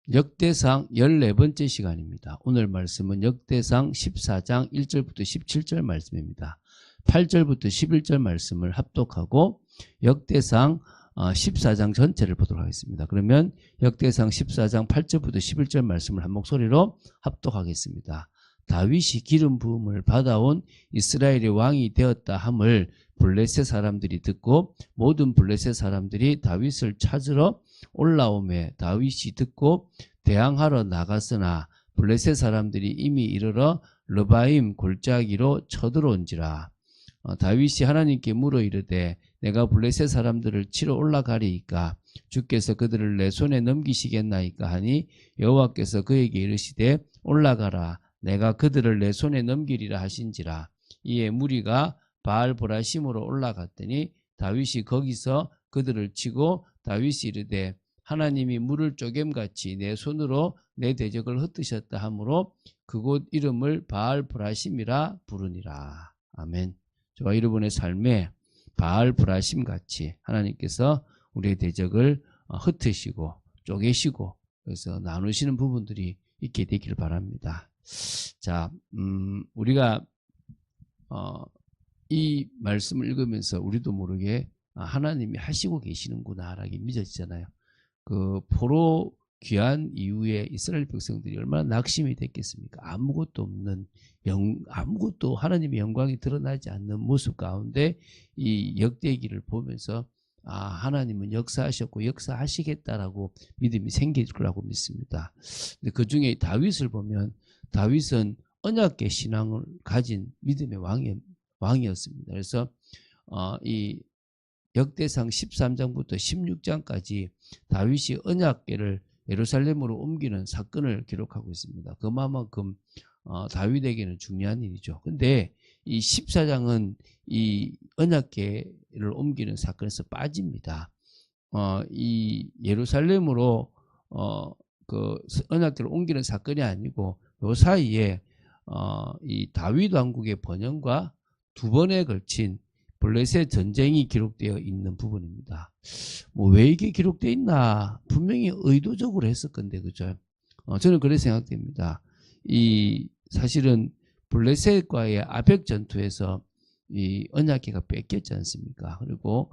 역대상 14번째 시간입니다. 오늘 말씀은 역대상 14장 1절부터 17절 말씀입니다. 8절부터 11절 말씀을 합독하고 역대상 14장 전체를 보도록 하겠습니다. 그러면 역대상 14장 8절부터 11절 말씀을 한 목소리로 합독하겠습니다. 다윗이 기름 부음을 받아온 이스라엘의 왕이 되었다 함을 블레셋 사람들이 듣고 모든 블레셋 사람들이 다윗을 찾으러 올라오매 다윗이 듣고 대항하러 나갔으나 블레셋 사람들이 이미 이르러 르바임 골짜기로 쳐들어온지라. 다윗이 하나님께 물어 이르되 내가 블레셋 사람들을 치러 올라가리이까 주께서 그들을 내 손에 넘기시겠나이까 하니 여호와께서 그에게 이르시되 올라가라 내가 그들을 내 손에 넘기리라 하신지라. 이에 무리가 바알보라심으로 올라갔더니 다윗이 거기서 그들을 치고 다윗이 이르되 하나님이 물을 쪼겜같이 내 손으로 내 대적을 흩으셨다 하므로 그곳 이름을 바알보라심이라 부르니라. 아멘. 저와 여러분의 삶에 바알보라심같이 하나님께서 우리의 대적을 흩으시고 쪼개시고 그래서 나누시는 부분들이 있게 되기를 바랍니다. 자, 우리가 이 말씀을 읽으면서 우리도 모르게 하나님이 하시고 계시는구나 라고 믿어지잖아요. 그 포로 귀환 이후에 이스라엘 백성들이 얼마나 낙심이 됐겠습니까? 아무것도 없는 아무것도 하나님의 영광이 드러나지 않는 모습 가운데 이 역대기를 보면서 하나님은 역사하셨고 역사하시겠다라고 믿음이 생길 거라고 믿습니다. 근데 그 중에 다윗을 보면 다윗은 언약계 신앙을 가진 믿음의 왕이었습니다. 그래서 이 역대상 13장부터 16장까지 다윗이 언약궤를 예루살렘으로 옮기는 사건을 기록하고 있습니다. 그만큼 다윗에게는 중요한 일이죠. 근데 이 14장은 이 언약궤를 옮기는 사건에서 빠집니다. 이 예루살렘으로 그 언약궤를 옮기는 사건이 아니고 요 사이에 이 다윗 왕국의 번영과 두 번에 걸친 블레셋 전쟁이 기록되어 있는 부분입니다. 왜 이게 기록되어 있나? 분명히 의도적으로 했을 건데, 그죠? 저는 그렇게 생각됩니다. 이 사실은 블레셋과의 아벡 전투에서 이 언약궤가 뺏겼지 않습니까? 그리고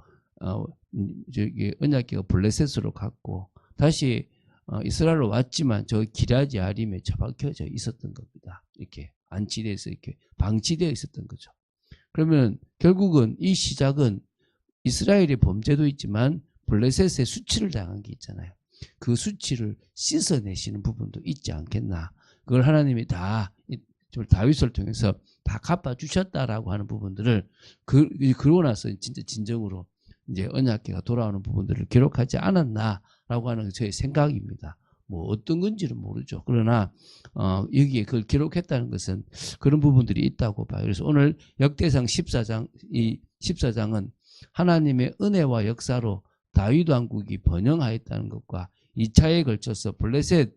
저기 언약궤가 블레셋으로 갔고 다시 이스라엘로 왔지만 저 기럇 야림에 처박혀져 있었던 겁니다. 이렇게 안치돼서 이렇게 방치되어 있었던 거죠. 그러면 결국은 이 시작은 이스라엘의 범죄도 있지만 블레셋의 수치를 당한 게 있잖아요. 그 수치를 씻어내시는 부분도 있지 않겠나. 그걸 하나님이 다 다윗을 통해서 다 갚아주셨다라고 하는 부분들을 그러고 나서 진짜 진정으로 이제 언약궤가 돌아오는 부분들을 기록하지 않았나라고 하는 저의 생각입니다. 뭐 어떤 건지는 모르죠. 그러나 여기에 그걸 기록했다는 것은 그런 부분들이 있다고 봐요. 그래서 오늘 역대상 14장은 하나님의 은혜와 역사로 다윗 왕국이 번영하였다는 것과 2차에 걸쳐서 블레셋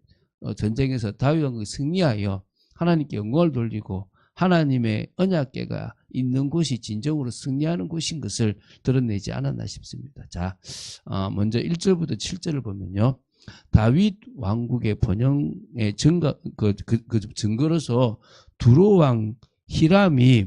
전쟁에서 다윗 왕국이 승리하여 하나님께 영광을 돌리고 하나님의 언약궤가 있는 곳이 진정으로 승리하는 곳인 것을 드러내지 않았나 싶습니다. 자, 먼저 1절부터 7절을 보면요. 다윗 왕국의 번영의 증거로서 두로 왕 히람이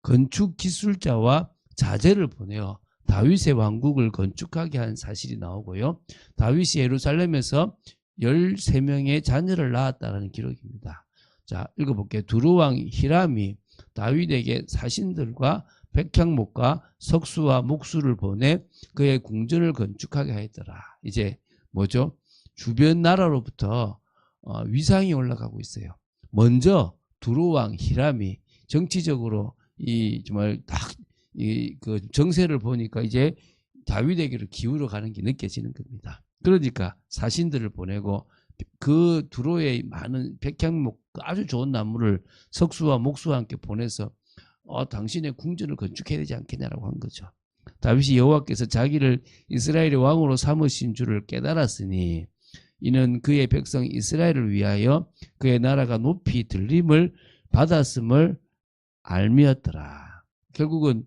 건축 기술자와 자재를 보내어 다윗의 왕국을 건축하게 한 사실이 나오고요. 다윗이 예루살렘에서 13명의 자녀를 낳았다는 기록입니다. 자, 읽어볼게요. 두로 왕 히람이 다윗에게 사신들과 백향목과 석수와 목수를 보내 그의 궁전을 건축하게 하였더라. 이제 뭐죠? 주변 나라로부터 위상이 올라가고 있어요. 먼저 두로 왕 히람이 정치적으로 정말 딱 그 정세를 보니까 이제 다윗에게로 기울어 가는 게 느껴지는 겁니다. 그러니까 사신들을 보내고 그 두로의 많은 백향목 아주 좋은 나무를 석수와 목수와 함께 보내서 당신의 궁전을 건축해야 되지 않겠냐라고 한 거죠. 다윗이 여호와께서 자기를 이스라엘의 왕으로 삼으신 줄을 깨달았으니 이는 그의 백성 이스라엘을 위하여 그의 나라가 높이 들림을 받았음을 알미었더라. 결국은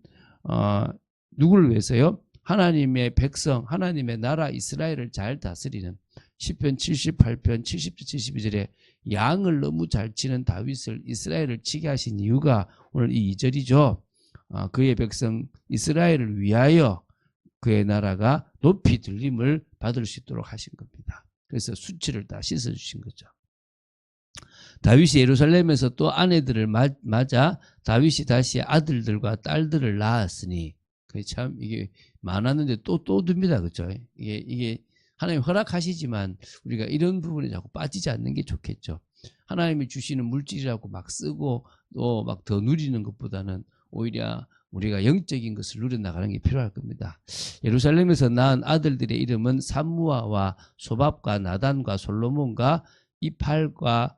누구를 위해서요? 하나님의 백성, 하나님의 나라 이스라엘을 잘 다스리는 시편 78편 70절 72절에 양을 너무 잘 치는 다윗을 이스라엘을 치게 하신 이유가 오늘 이 2절이죠. 그의 백성 이스라엘을 위하여 그의 나라가 높이 들림을 받을 수 있도록 하신 겁니다. 그래서 수치를 다 씻어주신 거죠. 다윗이 예루살렘에서 또 아내들을 맞아 다윗이 다시 아들들과 딸들을 낳았으니 참 이게 많았는데 또 듭니다. 그렇죠? 이게 하나님 허락하시지만 우리가 이런 부분에 자꾸 빠지지 않는 게 좋겠죠. 하나님이 주시는 물질이라고 막 쓰고 또 막 더 누리는 것보다는 오히려 우리가 영적인 것을 누려나가는 게 필요할 겁니다. 예루살렘에서 낳은 아들들의 이름은 삼무아와 소밥과 나단과 솔로몬과 이팔과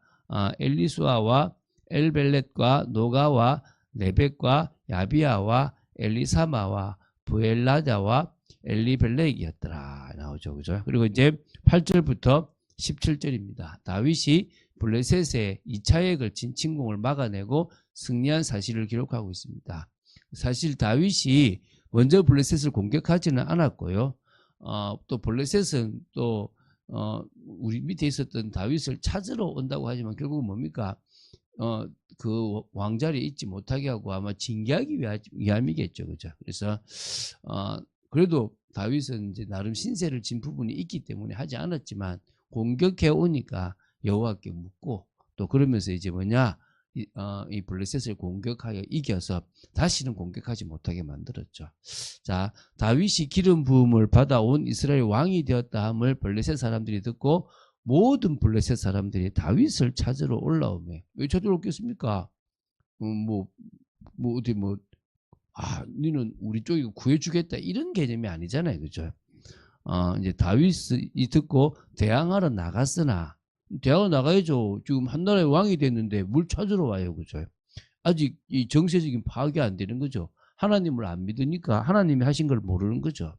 엘리수아와 엘벨렛과 노가와 네벡과 야비아와 엘리사마와 부엘라자와 엘리벨렉이었더라 나오죠. 그죠? 그리고 이제 8절부터 17절입니다. 다윗이 블레셋의 2차에 걸친 침공을 막아내고 승리한 사실을 기록하고 있습니다. 사실 다윗이 먼저 블레셋을 공격하지는 않았고요. 또 블레셋은 또 우리 밑에 있었던 다윗을 찾으러 온다고 하지만 결국은 뭡니까? 그 왕자리에 있지 못하게 하고 아마 징계하기 위함이겠죠. 그죠? 그래서 그래도 다윗은 이제 나름 신세를 진 부분이 있기 때문에 하지 않았지만 공격해 오니까 여호와께 묻고 또 그러면서 이제 뭐냐 이 블레셋을 공격하여 이겨서 다시는 공격하지 못하게 만들었죠. 자, 다윗이 기름 부음을 받아온 이스라엘 왕이 되었다 함을 블레셋 사람들이 듣고 모든 블레셋 사람들이 다윗을 찾으러 올라오매. 왜 찾으러 오겠습니까? 너는 우리 쪽이 구해주겠다 이런 개념이 아니잖아요, 그죠? 이제 다윗이 듣고 대항하러 나갔으나 대항하러 나가야죠. 지금 한 나라의 왕이 됐는데 뭘 찾으러 와요, 그죠? 아직 이 정세적인 파악이 안 되는 거죠. 하나님을 안 믿으니까 하나님이 하신 걸 모르는 거죠.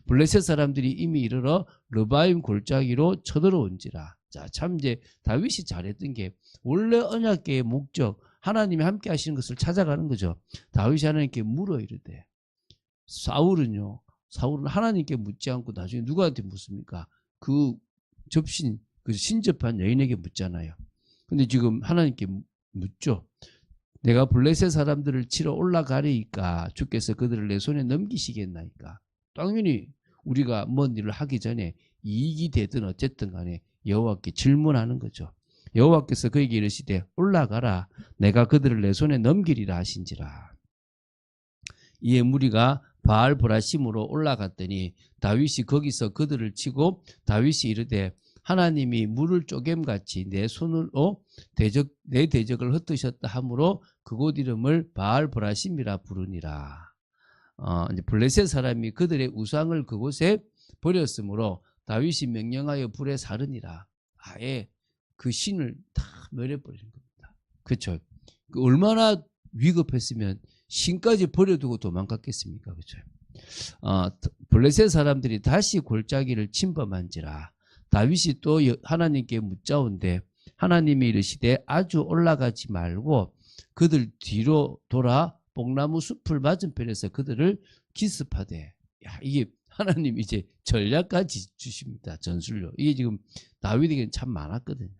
블레셋 사람들이 이미 이르러 르바임 골짜기로 쳐들어온지라. 자, 참 이제 다윗이 잘했던 게 원래 언약궤의 목적 하나님이 함께 하시는 것을 찾아가는 거죠. 다윗이 하나님께 물어 이르되 사울은 하나님께 묻지 않고 나중에 누구한테 묻습니까? 그 접신 그 신접한 여인에게 묻잖아요. 근데 지금 하나님께 묻죠. 내가 블레셋 사람들을 치러 올라가리이까 주께서 그들을 내 손에 넘기시겠나이까. 당연히 우리가 뭔 일을 하기 전에 이익이 되든 어쨌든 간에 여호와께 질문하는 거죠. 여호와께서 그에게 이르시되 올라가라 내가 그들을 내 손에 넘기리라 하신지라. 이에 무리가 바알 브라심으로 올라갔더니 다윗이 거기서 그들을 치고 다윗이 이르되 하나님이 물을 쪼개같이 내 손으로 내 대적을 흩으셨다 하므로 그곳 이름을 바알 브라심이라 부르니라. 이제 블레셋 사람이 그들의 우상을 그곳에 버렸으므로 다윗이 명령하여 불에 사르니라. 아예 그 신을 다 멸해버리는 겁니다. 그렇죠? 얼마나 위급했으면 신까지 버려두고 도망갔겠습니까? 그렇죠? 블레셋 사람들이 다시 골짜기를 침범한지라. 다윗이 또 하나님께 묻자온데 하나님이 이르시되 아주 올라가지 말고 그들 뒤로 돌아 뽕나무 숲을 맞은편에서 그들을 기습하되. 이게 하나님 이제 전략까지 주십니다. 전술로. 이게 지금 다윗에게는 참 많았거든요.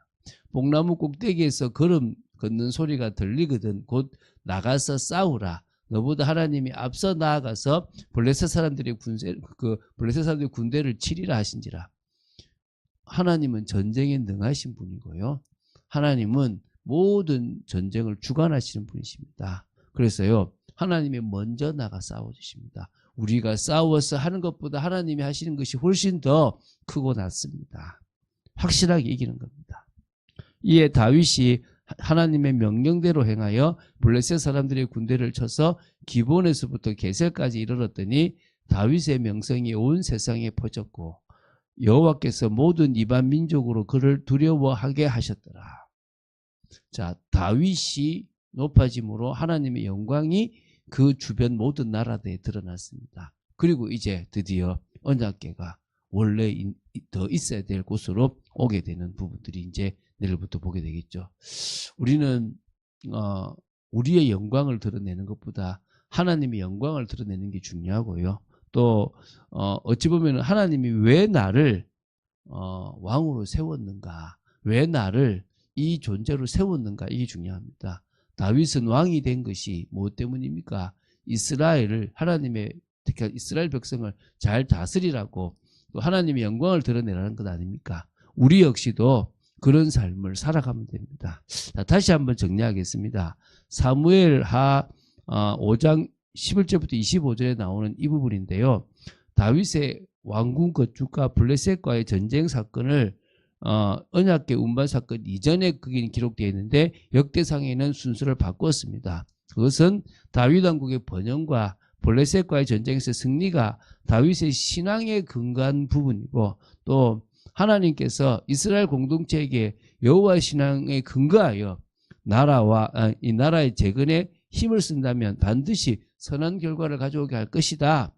뽕나무 꼭대기에서 걸음 걷는 소리가 들리거든 곧 나가서 싸우라. 너보다 하나님이 앞서 나아가서 블레셋 사람들의 군대를 치리라 하신지라. 하나님은 전쟁에 능하신 분이고요. 하나님은 모든 전쟁을 주관하시는 분이십니다. 그래서요, 하나님이 먼저 나가 싸워주십니다. 우리가 싸워서 하는 것보다 하나님이 하시는 것이 훨씬 더 크고 낫습니다. 확실하게 이기는 겁니다. 이에 다윗이 하나님의 명령대로 행하여 블레셋 사람들의 군대를 쳐서 기본에서부터 게셀까지 이르렀더니 다윗의 명성이 온 세상에 퍼졌고 여호와께서 모든 이방 민족으로 그를 두려워하게 하셨더라. 자, 다윗이 높아짐으로 하나님의 영광이 그 주변 모든 나라들에 드러났습니다. 그리고 이제 드디어 언약궤가 원래 더 있어야 될 곳으로 오게 되는 부분들이 이제 내일부터 보게 되겠죠. 우리는 우리의 영광을 드러내는 것보다 하나님의 영광을 드러내는 게 중요하고요. 또 어찌 보면 하나님이 왜 나를 왕으로 세웠는가, 왜 나를 이 존재로 세웠는가, 이게 중요합니다. 다윗은 왕이 된 것이 무엇 때문입니까? 이스라엘을, 하나님의 특히 이스라엘 백성을 잘 다스리라고, 또 하나님의 영광을 드러내라는 것 아닙니까? 우리 역시도 그런 삶을 살아가면 됩니다. 자, 다시 한번 정리하겠습니다. 사무엘하 5장 11절부터 25절에 나오는 이 부분인데요. 다윗의 왕궁 건축과 블레셋과의 전쟁 사건을 언약궤 운반 사건 이전에 그게 기록되어 있는데 역대상에는 순서를 바꿨습니다. 그것은 다윗 왕국의 번영과 블레셋과의 전쟁에서 승리가 다윗의 신앙에 근거한 부분이고, 또 하나님께서 이스라엘 공동체에게 여호와의 신앙에 근거하여 이 나라의 재건에 힘을 쓴다면 반드시 선한 결과를 가져오게 할 것이다.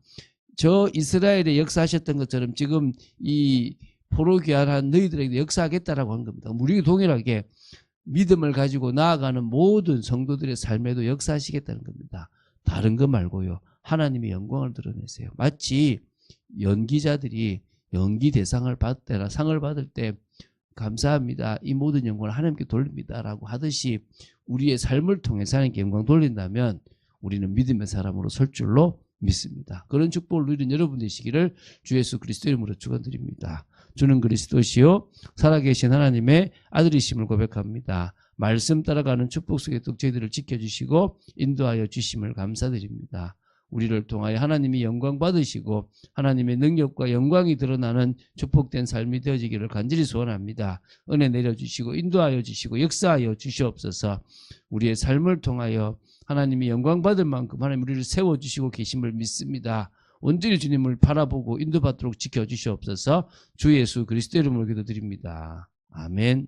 저 이스라엘에 역사하셨던 것처럼 지금 이 포로 귀환한 너희들에게 역사하겠다라고 한 겁니다. 우리 동일하게 믿음을 가지고 나아가는 모든 성도들의 삶에도 역사하시겠다는 겁니다. 다른 거 말고요. 하나님의 영광을 드러내세요. 마치 연기자들이 연기 대상을 받을 때나 상을 받을 때 감사합니다, 이 모든 영광을 하나님께 돌립니다 라고 하듯이 우리의 삶을 통해서 하나님께 영광 돌린다면 우리는 믿음의 사람으로 설 줄로 믿습니다. 그런 축복을 누리는 여러분 되시기를 주 예수 그리스도 이름으로 축원드립니다. 주는 그리스도시요 살아계신 하나님의 아들이심을 고백합니다. 말씀 따라가는 축복 속에 또 저희들을 지켜주시고 인도하여 주심을 감사드립니다. 우리를 통하여 하나님이 영광 받으시고 하나님의 능력과 영광이 드러나는 축복된 삶이 되어지기를 간절히 소원합니다. 은혜 내려주시고 인도하여 주시고 역사하여 주시옵소서. 우리의 삶을 통하여 하나님이 영광 받을 만큼 하나님 우리를 세워주시고 계심을 믿습니다. 온전히 주님을 바라보고 인도받도록 지켜주시옵소서. 주 예수 그리스도 이름으로 기도드립니다. 아멘.